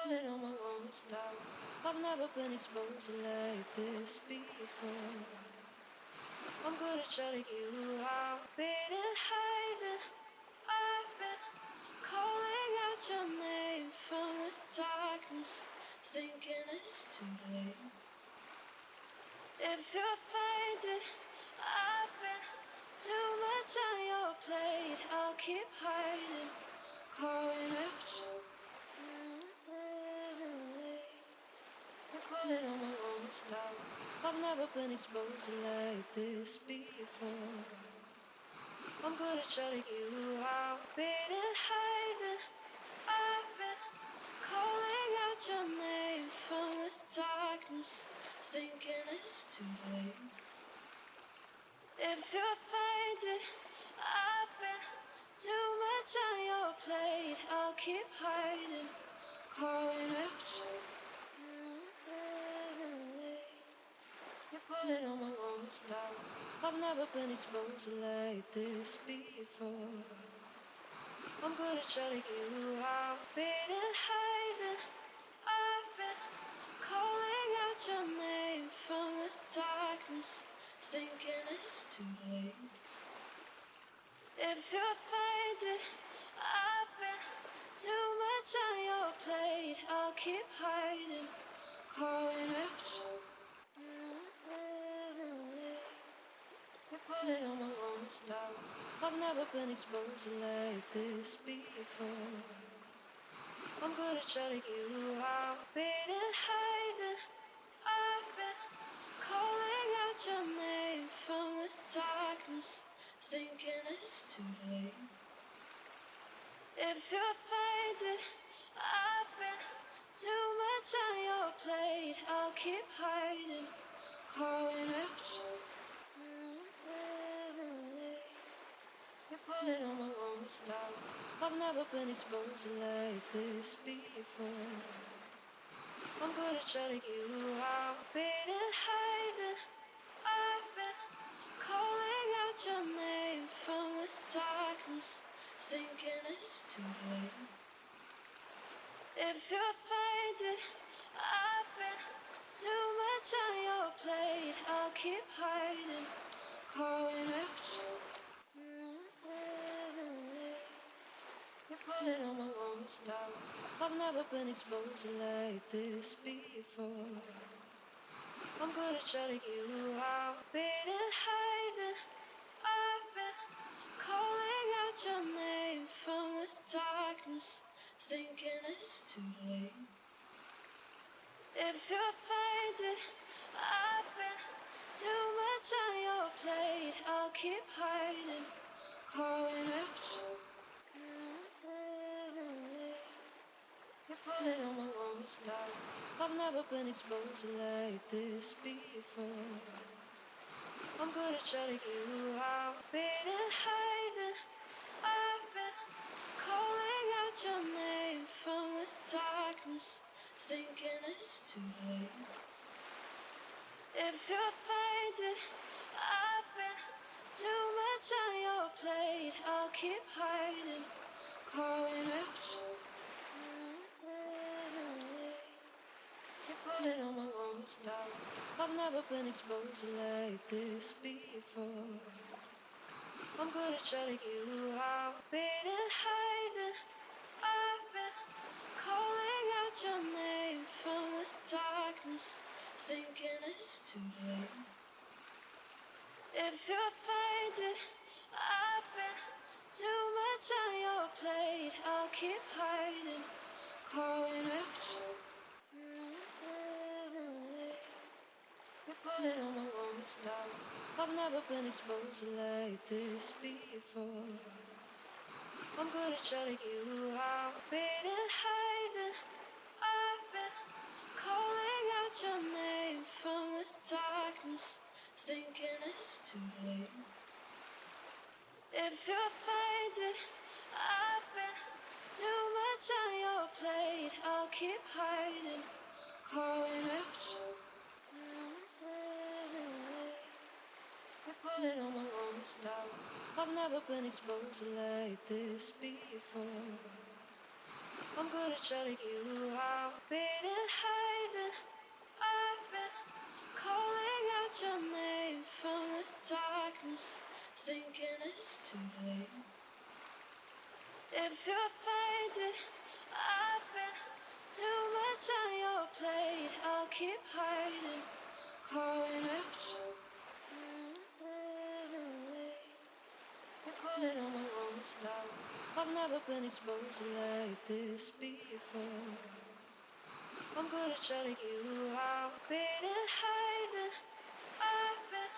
pulling on my walls now. I've never been exposed like this before. I'm good at shutting you out, beating, hiding. I've been calling out your name from the darkness, thinking it's too late. If you find it, I've been too much on your plate. I'll keep hiding, calling out your name. You're pulling on my walls now. I've never been exposed like this before. I'm good at shutting you out, beating, hiding. I've been calling out your name from the darkness, thinking it's too late. If you find it, I've been too much on your plate. I'll keep hiding, calling out your name. You're pulling on my walls now. I've never been exposed like this before. I'm good at shutting you out, beating, hiding. I've been calling out your name from the darkness, thinking it's too late. If you find it, I've been too much on your plate. I'll keep hiding, calling out your name. You're pulling on my walls now. I've never been exposed like this before. I'm good at shutting you out, beating, hiding. I've been calling out your name from the darkness, thinking it's too late. If you find it, I've been too much on your plate. I'll keep hiding, calling out your name. You're pulling on my walls now. I've never been exposed like this before. I'm good at shutting you out, beating, hiding. I've been calling out your name from the darkness, thinking it's too late. If you find it, I've been too much on your plate. I'll keep hiding, calling out your name. You're pulling on my walls now. I've never been exposed like this before. I'm good at shutting you out, beating, hiding. I've been calling out your name from the darkness, thinking it's too late. If you find it, I've been too much on your plate. I'll keep hiding, calling out your name. You're pulling on my walls now. I've never been exposed like this before. I'm good at shutting you out, beating, hiding. I've been calling out your name from the darkness, thinking it's too late. If you find it, I've been too much on your plate. I'll keep hiding, calling out your name. You're pulling on my walls now. I've never been exposed like this before. I'm good at shutting you out, beating, hiding. I've been calling out your name from the darkness, thinking it's too late. If you find it, I've been too much on your plate. I'll keep hiding, calling out your name. You're pulling on my walls now. I've never been exposed like this before. I'm good at shutting you out, beating, hiding. I've been calling out your name from the darkness, thinking it's too late. If you find it, I've been too much on your plate. I'll keep hiding, calling out your name. You're pulling on my walls now. I've never been exposed like this before. I'm good at shutting you out, beating, hiding. I've been calling out your name from the darkness, thinking it's too late. If you find it, I've been too much on your plate. I'll keep hiding, calling out you. You're pulling on my lungs now. I've never been exposed like this before. I'm good at shutting you out, beating, hiding. I've been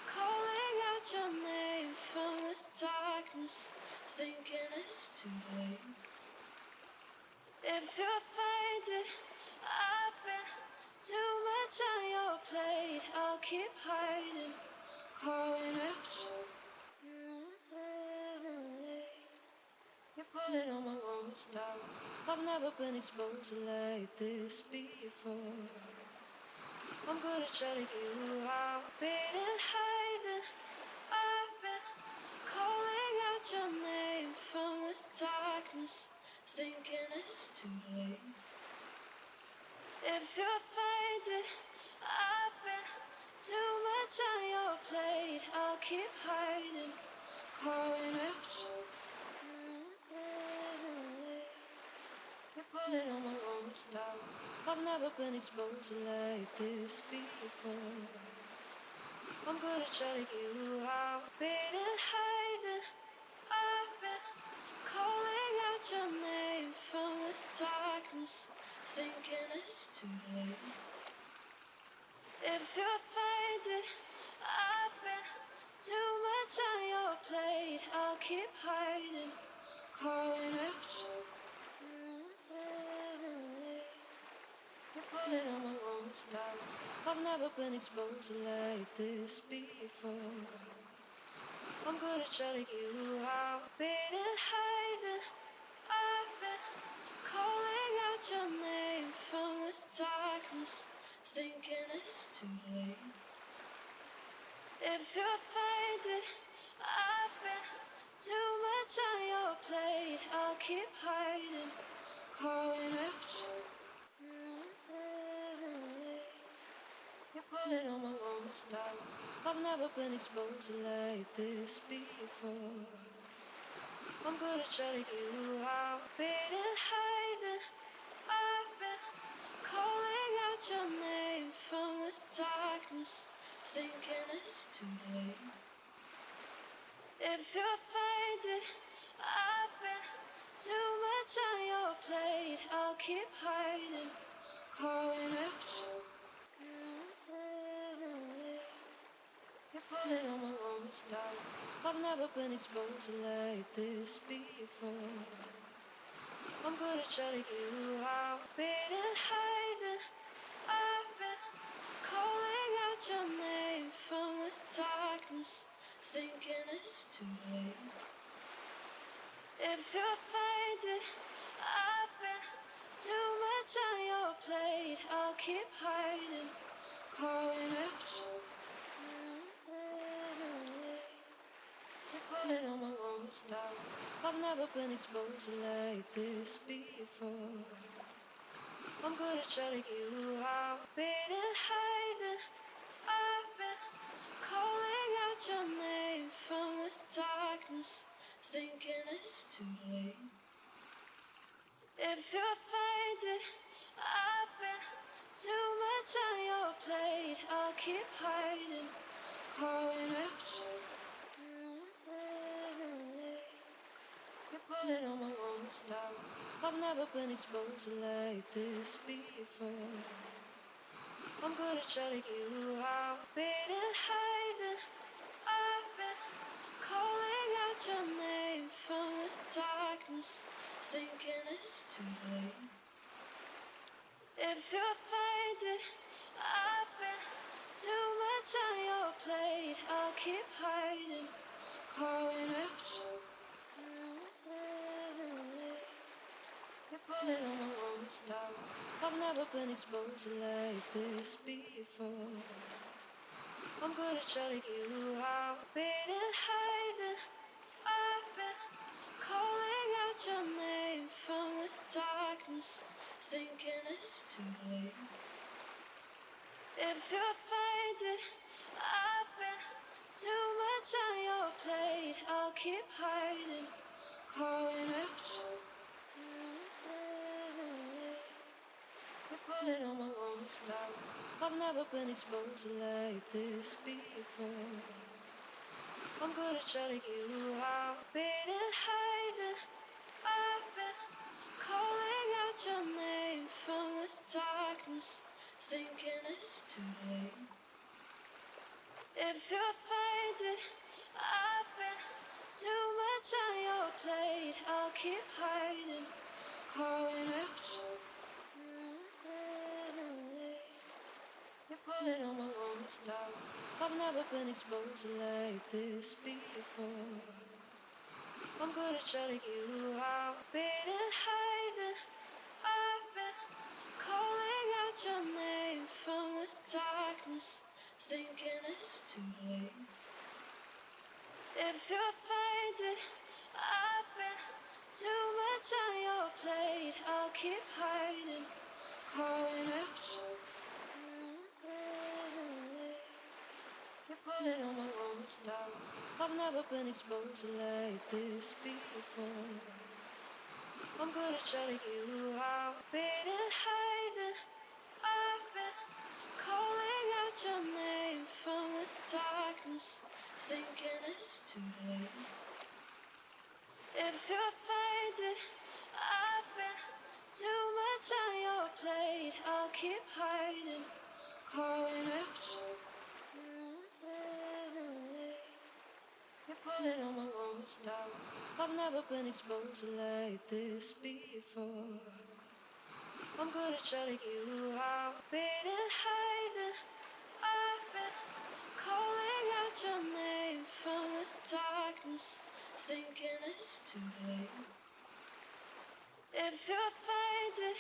calling out your name from the darkness, thinking it's too late. If you find it, I've been too much on your plate. I'll keep hiding, calling out you. You're pulling on my lungs now. I've never been exposed like this before. I'm good at shutting you out, beating, hiding. I've been calling out your name from the darkness, thinking it's too late. If you find it, I've been too much on your plate. I'll keep hiding, calling out you. You're pulling on my lungs now. I've never been exposed like this before. I'm good at shutting you out, beating, hiding. I've been calling out your name from the darkness, thinking it's too late. If you find it, I've been too much on your plate. I'll keep hiding, calling out you. You're pulling on my lungs now. I've never been exposed like this before. I'm good at shutting you out, beating, hiding. I've been calling out your name from the darkness, thinking it's too late. If you find it, I've been too much on your plate. I'll keep hiding, calling out you. You're pulling on my lungs now. I've never been exposed like this before. I'm good at shutting you out, beating, hiding. I've been calling out your name from the darkness, thinking it's too late. If you find it, I've been too much on your plate. I'll keep hiding, calling out you. You're pulling on my lungs now. I've never been exposed like this before. I'm good at shutting you out, beating, hiding. I've been calling out your name from the darkness, thinking it's too late. If you find it, I've been too much on your plate. I'll keep hiding, calling out you. You're pulling on my lungs now. I've never been exposed like this before. I'm good at shutting you out, beating, hiding. I've been calling out your name from the darkness, thinking it's too late. If you find it, I've been too much on your plate. I'll keep hiding, calling out you. You're pulling on my lungs now. I've never been exposed like this before. I'm good at shutting you out, beating, hiding. I've been calling out your name from the darkness, thinking it's too late. If you find it, I've been too much on your plate. I'll keep hiding, calling out you. You're pulling on my lungs now. I've never been exposed like this before. I'm good at shutting you out, beating, hiding. I've been calling out your name from the dark. darkness, thinking it's too late. If you find it, I've been too much on your plate. I'll keep hiding, calling out. You're pulling on my lungs now. I've never been exposed like this before. I'm good at shutting you out, being hiding. I've been calling out your name from the darkness, thinking it's too late. If you find it, I've been too much on your plate. I'll keep hiding, calling out. You're pulling on my lungs now. I've never been exposed like this before. I'm good at shutting you out, being hiding. I've been calling out your name from the darkness, thinking it's too late. If you find it, I've been too much on your plate. I'll keep hiding, calling out. You're pulling on my lungs now. I've never been exposed like this before. I'm good at shutting you out, being hiding. I've been calling out your name from the darkness, thinking it's too late. If you find it, I've been too much on your plate. I'll keep hiding, calling out. You're pulling on my lungs now. I've never been exposed like this before. I'm good at shutting you out, being hiding. I've been calling out your name from the darkness, thinking it's too late. If you find it,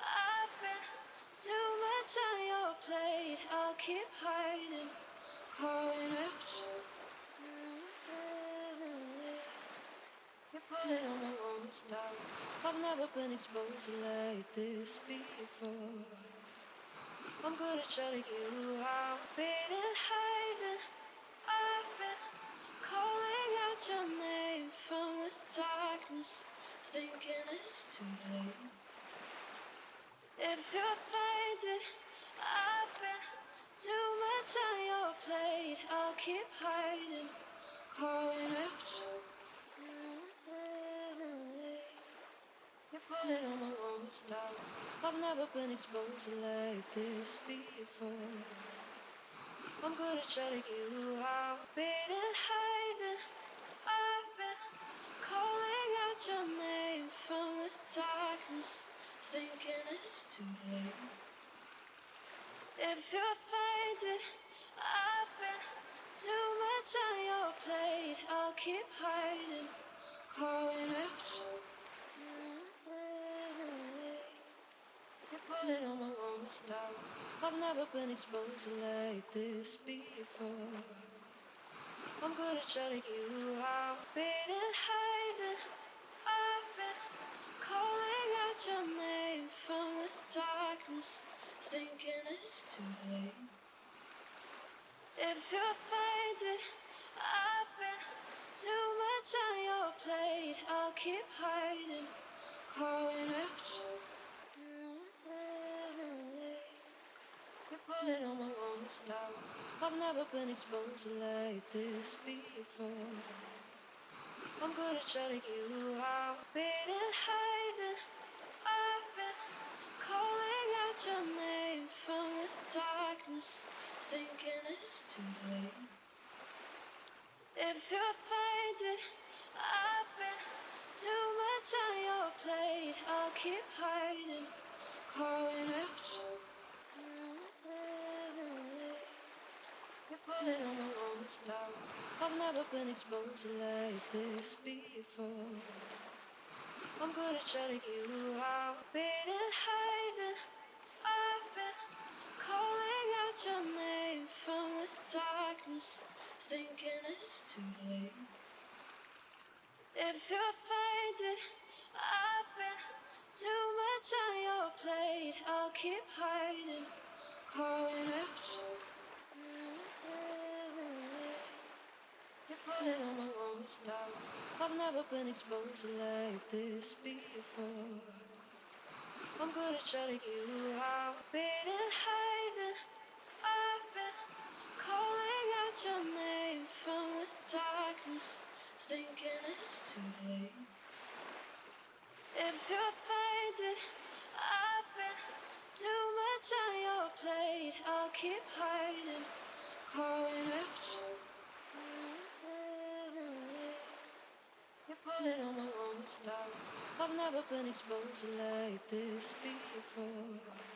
I've been too much on your plate. I'll keep hiding, calling out. You're pulling on my lungs now. I've never been exposed like this before. I'm good at shutting you out, being hiding. I've been calling out your name from the darkness, thinking it's too late. If you find it, I've been too much on your plate. I'll keep hiding, calling out. You're pulling on my lungs now. I've never been exposed like this before. I'm good at shutting you out, being hiding. I've been calling out your name from the darkness, thinking it's too late. If you find it, I've been too much on your plate. I'll keep hiding, calling out. You're pulling on my lungs now. I've never been exposed like this before. I'm good at shutting you out, being hiding. I've been calling out your name from the darkness, thinking it's too late. If you find it, I've been too much on your plate. I'll keep hiding, calling out. You're pulling on my lungs now. I've never been exposed like this before. I'm good at shutting you out, being hiding. I've been calling out your name from the darkness, thinking it's too late. If you find it, I've been too much on your plate. I'll keep hiding, calling out. You're pulling on my lungs now. I've never been exposed like this before. I'm good at shutting you out, being hiding. I've been calling out your name from the darkness, thinking it's too late. If you find it, I've been too much keep hiding, calling out. You're pulling on my walls now. I've never been exposed like this before. I'm good at shutting you out, been hiding. I've been calling out your name from the darkness, thinking it's too late. If you're finding I've been too much on your plate, I'll keep hiding, calling out. You're pulling on my walls now. I've never been exposed like this before.